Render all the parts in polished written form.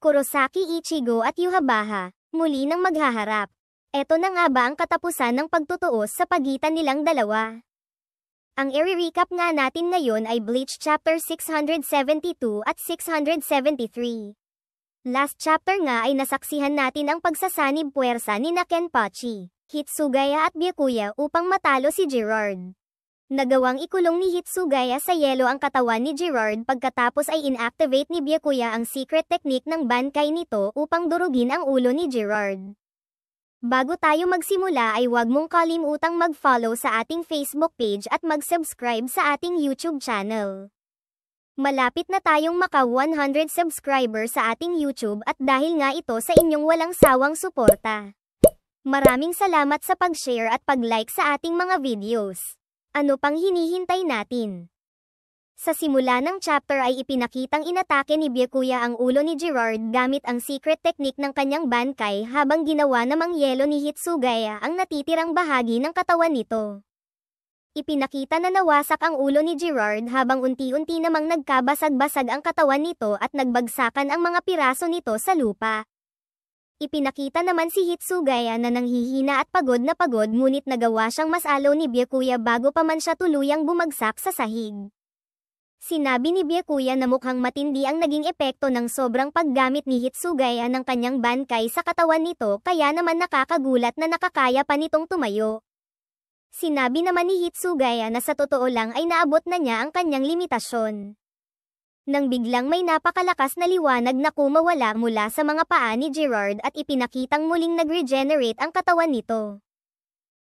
Kurosaki Ichigo at Yhwach, muli nang maghaharap. Eto na nga ba ang katapusan ng pagtutuos sa pagitan nilang dalawa? Ang i-recap nga natin ngayon ay Bleach Chapter 672 at 673. Last chapter nga ay nasaksihan natin ang pagsasanib puwersa ni Kenpachi, Hitsugaya at Byakuya upang matalo si Gerard. Nagawang ikulong ni Hitsugaya sa yelo ang katawan ni Gerard pagkatapos ay inactivate ni Byakuya ang secret technique ng Bankai nito upang durugin ang ulo ni Gerard. Bago tayo magsimula ay huwag mong kalimutang mag-follow sa ating Facebook page at mag-subscribe sa ating YouTube channel. Malapit na tayong maka 100 subscribers sa ating YouTube at dahil nga ito sa inyong walang sawang suporta. Maraming salamat sa pag-share at pag-like sa ating mga videos. Ano pang hinihintay natin? Sa simula ng chapter ay ipinakitang inatake ni Byakuya ang ulo ni Gerard gamit ang secret technique ng kanyang Bankai habang ginawa namang yelo ni Hitsugaya ang natitirang bahagi ng katawan nito. Ipinakita na nawasak ang ulo ni Gerard habang unti-unti namang nagkabasag-basag ang katawan nito at nagbagsakan ang mga piraso nito sa lupa. Ipinakita naman si Hitsugaya na nanghihina at pagod ngunit nagawa siyang masalo ni Byakuya bago pa man siya tuluyang bumagsak sa sahig. Sinabi ni Byakuya na mukhang matindi ang naging epekto ng sobrang paggamit ni Hitsugaya ng kanyang Bankai sa katawan nito kaya naman nakakagulat na nakakaya pa nitong tumayo. Sinabi naman ni Hitsugaya na sa totoo lang ay naabot na niya ang kanyang limitasyon. Nang biglang may napakalakas na liwanag na kumawala mula sa mga paa ni Gerard at ipinakitang muling nag-regenerate ang katawan nito.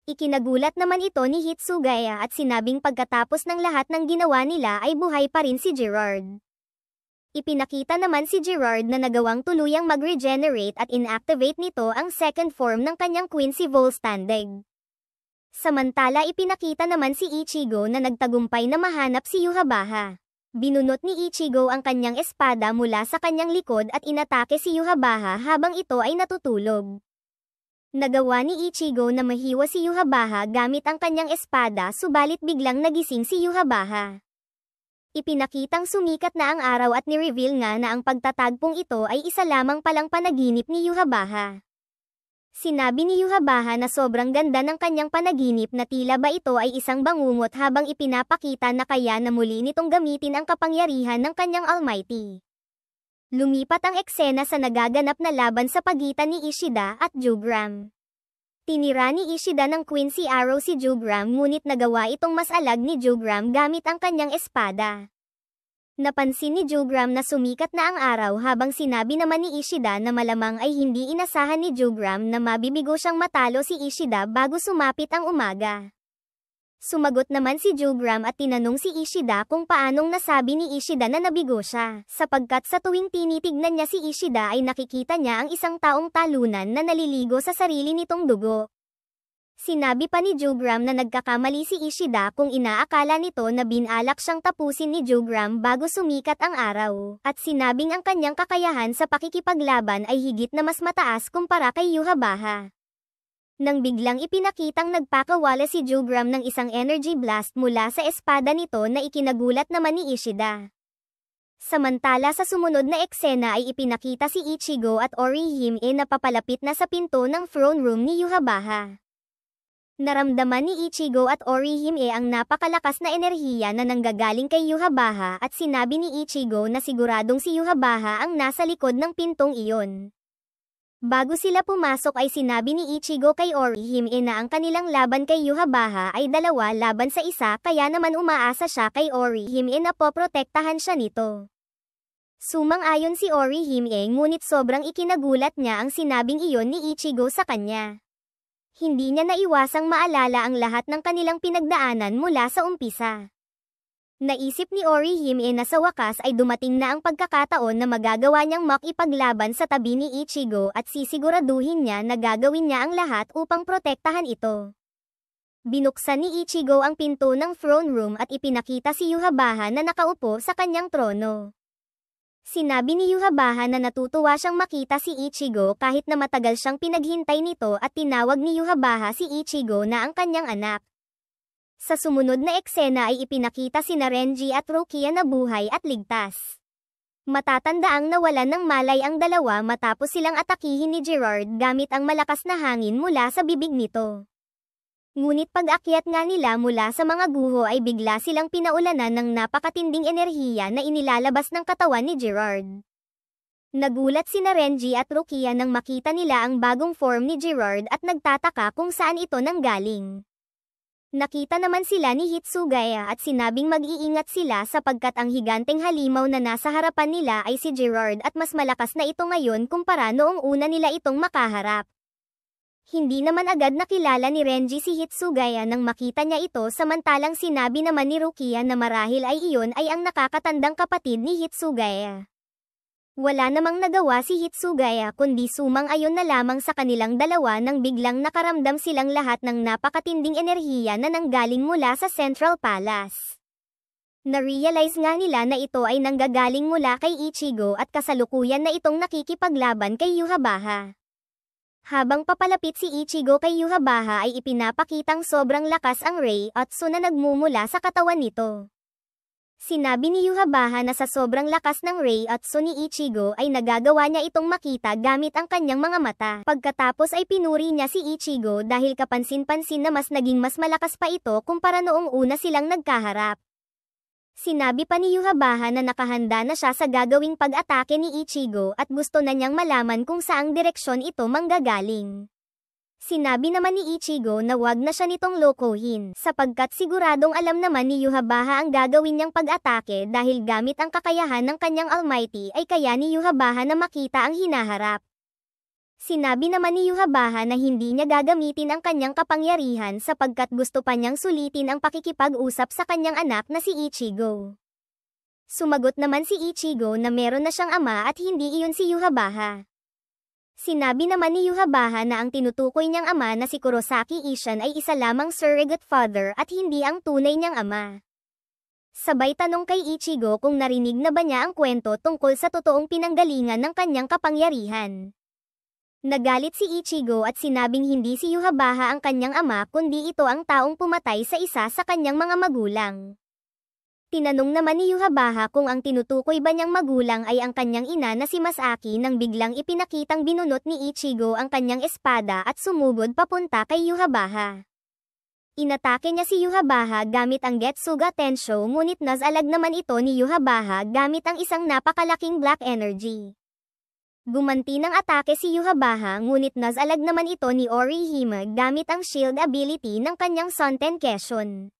Ikinagulat naman ito ni Hitsugaya at sinabing pagkatapos ng lahat ng ginawa nila ay buhay pa rin si Gerard. Ipinakita naman si Gerard na nagawang tuluyang mag-regenerate at inactivate nito ang second form ng kanyang Quincy Volstagg. Samantala ipinakita naman si Ichigo na nagtagumpay na mahanap si Yhwach. Binunot ni Ichigo ang kanyang espada mula sa kanyang likod at inatake si Yhwach habang ito ay natutulog. Nagawa ni Ichigo na mahiwa si Yhwach gamit ang kanyang espada subalit biglang nagising si Yhwach. Ipinakitang sumikat na ang araw at ni-reveal nga na ang pagtatagpong ito ay isa lamang palang panaginip ni Yhwach. Sinabi ni Yhwach na sobrang ganda ng kanyang panaginip na tila ba ito ay isang bangungot habang ipinapakita na kaya na muli nitong gamitin ang kapangyarihan ng kanyang Almighty. Lumipat ang eksena sa nagaganap na laban sa pagitan ni Ishida at Jugram. Tinira ni Ishida ng Quincy Arrow si Jugram ngunit nagawa itong mas alag ni Jugram gamit ang kanyang espada. Napansin ni Jugram na sumikat na ang araw habang sinabi naman ni Ishida na malamang ay hindi inasahan ni Jugram na mabibigo siyang matalo si Ishida bago sumapit ang umaga. Sumagot naman si Jugram at tinanong si Ishida kung paanong nasabi ni Ishida na nabigo siya, sapagkat sa tuwing tinitignan niya si Ishida ay nakikita niya ang isang taong talunan na naliligo sa sarili nitong dugo. Sinabi pa ni Jugram na nagkakamali si Ishida kung inaakala nito na binalak siyang tapusin ni Jugram bago sumikat ang araw, at sinabing ang kanyang kakayahan sa pakikipaglaban ay higit na mas mataas kumpara kay Yhwach. Nang biglang ipinakitang nagpakawala si Jugram ng isang energy blast mula sa espada nito na ikinagulat naman ni Ishida. Samantala sa sumunod na eksena ay ipinakita si Ichigo at Orihime na papalapit na sa pinto ng throne room ni Yhwach. Naramdaman ni Ichigo at Orihime ang napakalakas na enerhiya na nanggagaling kay Yhwach at sinabi ni Ichigo na siguradong si Yhwach ang nasa likod ng pintong iyon. Bago sila pumasok ay sinabi ni Ichigo kay Orihime na ang kanilang laban kay Yhwach ay 2 laban sa 1 kaya naman umaasa siya kay Orihime na poprotektahan siya nito. Sumang-ayon si Orihime ngunit sobrang ikinagulat niya ang sinabing iyon ni Ichigo sa kanya. Hindi niya naiwasang maalala ang lahat ng kanilang pinagdaanan mula sa umpisa. Naisip ni Orihime na sa wakas ay dumating na ang pagkakataon na magagawa niyang makipaglaban sa tabi ni Ichigo at sisiguraduhin niya na gagawin niya ang lahat upang protektahan ito. Binuksan ni Ichigo ang pinto ng throne room at ipinakita si Yhwach na nakaupo sa kanyang trono. Sinabi ni Yhwach na natutuwa siyang makita si Ichigo kahit na matagal siyang pinaghintay nito at tinawag ni Yhwach si Ichigo na ang kanyang anak. Sa sumunod na eksena ay ipinakita sina Renji at Rukia na buhay at ligtas. Matatandaang nawalan ng malay ang dalawa matapos silang atakihin ni Gerard gamit ang malakas na hangin mula sa bibig nito. Ngunit pag-akyat nga nila mula sa mga guho ay bigla silang pinaulanan ng napakatinding enerhiya na inilalabas ng katawan ni Gerard. Nagulat sina Renji at Rukia nang makita nila ang bagong form ni Gerard at nagtataka kung saan ito nanggaling. Nakita naman sila ni Hitsugaya at sinabing mag-iingat sila sapagkat ang higanteng halimaw na nasa harapan nila ay si Gerard at mas malakas na ito ngayon kumpara noong una nila itong makaharap. Hindi naman agad nakilala ni Renji si Hitsugaya nang makita niya ito samantalang sinabi naman ni Rukia na marahil ay iyon ay ang nakakatandang kapatid ni Hitsugaya. Wala namang nagawa si Hitsugaya kundi sumang-ayon na lamang sa kanilang dalawa nang biglang nakaramdam silang lahat ng napakatinding enerhiya na nanggaling mula sa Central Palace. Na-realize nga nila na ito ay nanggagaling mula kay Ichigo at kasalukuyan na itong nakikipaglaban kay Yhwach. Habang papalapit si Ichigo kay Yhwach ay ipinapakitang sobrang lakas ang Reiatsu na nagmumula sa katawan nito. Sinabi ni Yhwach na sa sobrang lakas ng Reiatsu ni Ichigo ay nagagawa niya itong makita gamit ang kanyang mga mata. Pagkatapos ay pinuri niya si Ichigo dahil kapansin-pansin na mas malakas pa ito kumpara noong una silang nagkaharap. Sinabi pa ni Yhwach na nakahanda na siya sa gagawing pag-atake ni Ichigo at gusto na niyang malaman kung saang direksyon ito manggagaling. Sinabi naman ni Ichigo na wag na siya nitong lokohin, sapagkat siguradong alam naman ni Yhwach ang gagawin niyang pag-atake dahil gamit ang kakayahan ng kanyang Almighty ay kaya ni Yhwach na makita ang hinaharap. Sinabi naman ni Yhwach na hindi niya gagamitin ang kanyang kapangyarihan sapagkat gusto pa niyang sulitin ang pakikipag-usap sa kanyang anak na si Ichigo. Sumagot naman si Ichigo na meron na siyang ama at hindi iyon si Yhwach. Sinabi naman ni Yhwach na ang tinutukoy niyang ama na si Kurosaki Ishan ay isa lamang surrogate father at hindi ang tunay niyang ama. Sabay tanong kay Ichigo kung narinig na ba niya ang kwento tungkol sa totoong pinanggalingan ng kanyang kapangyarihan. Nagalit si Ichigo at sinabing hindi si Yhwach ang kanyang ama kundi ito ang taong pumatay sa isa sa kanyang mga magulang. Tinanong naman ni Yhwach kung ang tinutukoy ba niyang magulang ay ang kanyang ina na si Masaki nang biglang ipinakitang binunot ni Ichigo ang kanyang espada at sumugod papunta kay Yhwach. Inatake niya si Yhwach gamit ang Getsuga Tensho ngunit nasalag naman ito ni Yhwach gamit ang isang napakalaking black energy. Gumanti ng atake si Yhwach ngunit nasalag naman ito ni Orihime gamit ang shield ability ng kanyang Son Tenkeshon.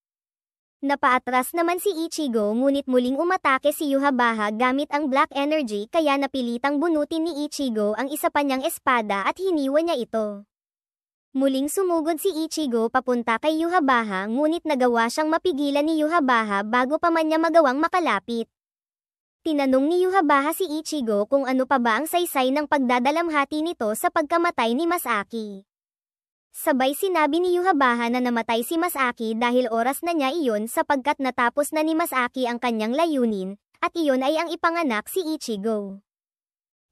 Napaatras naman si Ichigo ngunit muling umatake si Yhwach gamit ang black energy kaya napilitang bunutin ni Ichigo ang isa pa niyang espada at hiniwa niya ito. Muling sumugod si Ichigo papunta kay Yhwach ngunit nagawa siyang mapigilan ni Yhwach bago pa man niya magawang makalapit. Tinanong ni Yhwach si Ichigo kung ano pa ba ang saysay ng pagdadalamhati nito sa pagkamatay ni Masaki. Sabay sinabi ni Yhwach na namatay si Masaki dahil oras na niya iyon sapagkat natapos na ni Masaki ang kanyang layunin, at iyon ay ang ipanganak si Ichigo.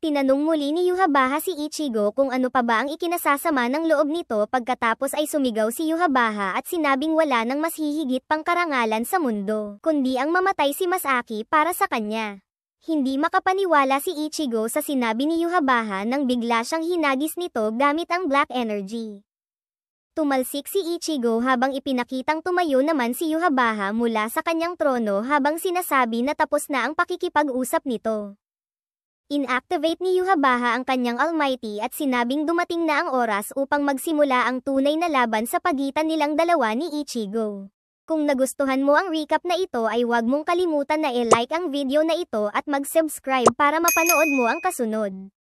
Tinanong muli ni Yhwach si Ichigo kung ano pa ba ang ikinasasama ng loob nito pagkatapos ay sumigaw si Yhwach at sinabing wala nang mas hihigit pang karangalan sa mundo, kundi ang mamatay si Masaki para sa kanya. Hindi makapaniwala si Ichigo sa sinabi ni Yhwach nang bigla siyang hinagis nito gamit ang black energy. Tumalsik si Ichigo habang ipinakitang tumayo naman si Yhwach mula sa kanyang trono habang sinasabi na tapos na ang pakikipag-usap nito. Inactivate ni Yhwach ang kanyang Almighty at sinabing dumating na ang oras upang magsimula ang tunay na laban sa pagitan nilang dalawa ni Ichigo. Kung nagustuhan mo ang recap na ito ay huwag mong kalimutan na i-like ang video na ito at mag-subscribe para mapanood mo ang kasunod.